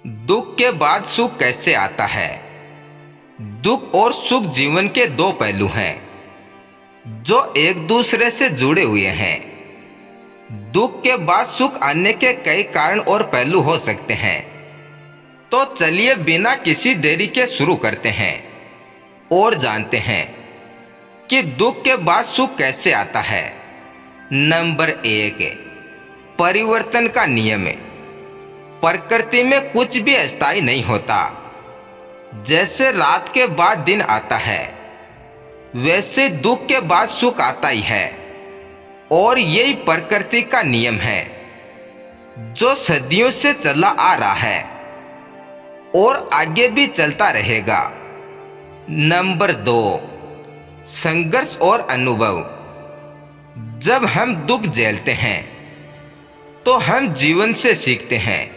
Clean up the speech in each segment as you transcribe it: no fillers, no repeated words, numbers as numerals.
दुख के बाद सुख कैसे आता है। दुख और सुख जीवन के दो पहलू हैं जो एक दूसरे से जुड़े हुए हैं। दुख के बाद सुख आने के कई कारण और पहलू हो सकते हैं। तो चलिए बिना किसी देरी के शुरू करते हैं और जानते हैं कि दुख के बाद सुख कैसे आता है। नंबर 1, परिवर्तन का नियम। प्रकृति में कुछ भी अस्थायी नहीं होता। जैसे रात के बाद दिन आता है, वैसे दुख के बाद सुख आता ही है। और यही प्रकृति का नियम है जो सदियों से चला आ रहा है और आगे भी चलता रहेगा। नंबर 2, संघर्ष और अनुभव। जब हम दुख झेलते हैं तो हम जीवन से सीखते हैं,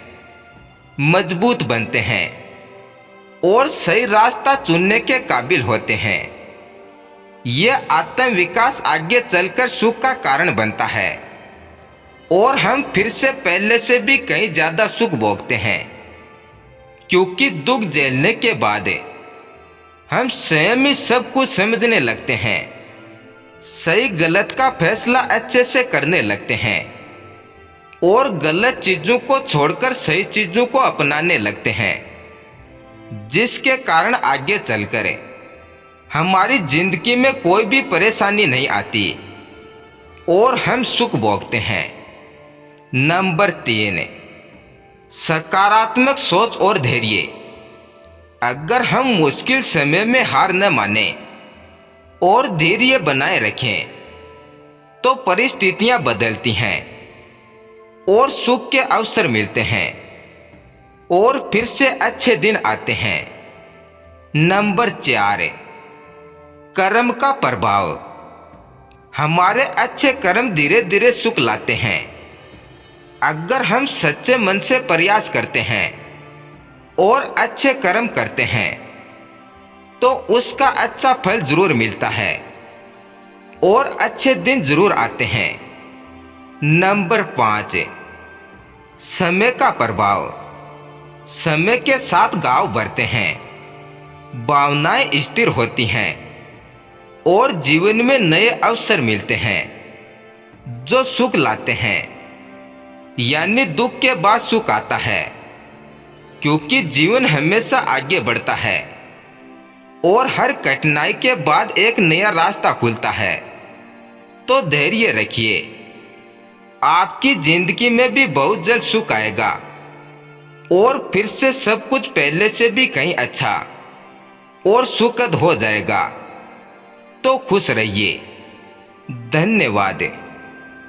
मजबूत बनते हैं और सही रास्ता चुनने के काबिल होते हैं। यह आत्म विकास आगे चलकर सुख का कारण बनता है और हम फिर से पहले से भी कहीं ज्यादा सुख भोगते हैं, क्योंकि दुख झेलने के बाद हम स्वयं ही सब कुछ समझने लगते हैं, सही गलत का फैसला अच्छे से करने लगते हैं और गलत चीजों को छोड़कर सही चीजों को अपनाने लगते हैं, जिसके कारण आगे चलकर हमारी जिंदगी में कोई भी परेशानी नहीं आती और हम सुख भोगते हैं। नंबर 3, सकारात्मक सोच और धैर्य। अगर हम मुश्किल समय में हार न माने और धैर्य बनाए रखें तो परिस्थितियां बदलती हैं और सुख के अवसर मिलते हैं और फिर से अच्छे दिन आते हैं। नंबर 4, कर्म का प्रभाव। हमारे अच्छे कर्म धीरे धीरे सुख लाते हैं। अगर हम सच्चे मन से प्रयास करते हैं और अच्छे कर्म करते हैं तो उसका अच्छा फल जरूर मिलता है और अच्छे दिन जरूर आते हैं। नंबर 5, समय का प्रभाव। समय के साथ गांव बढ़ते हैं, भावनाएं स्थिर होती हैं और जीवन में नए अवसर मिलते हैं जो सुख लाते हैं। यानी दुख के बाद सुख आता है, क्योंकि जीवन हमेशा आगे बढ़ता है और हर कठिनाई के बाद एक नया रास्ता खुलता है। तो धैर्य रखिए, आपकी जिंदगी में भी बहुत जल्द सुख आएगा और फिर से सब कुछ पहले से भी कहीं अच्छा और सुखद हो जाएगा। तो खुश रहिए। धन्यवाद।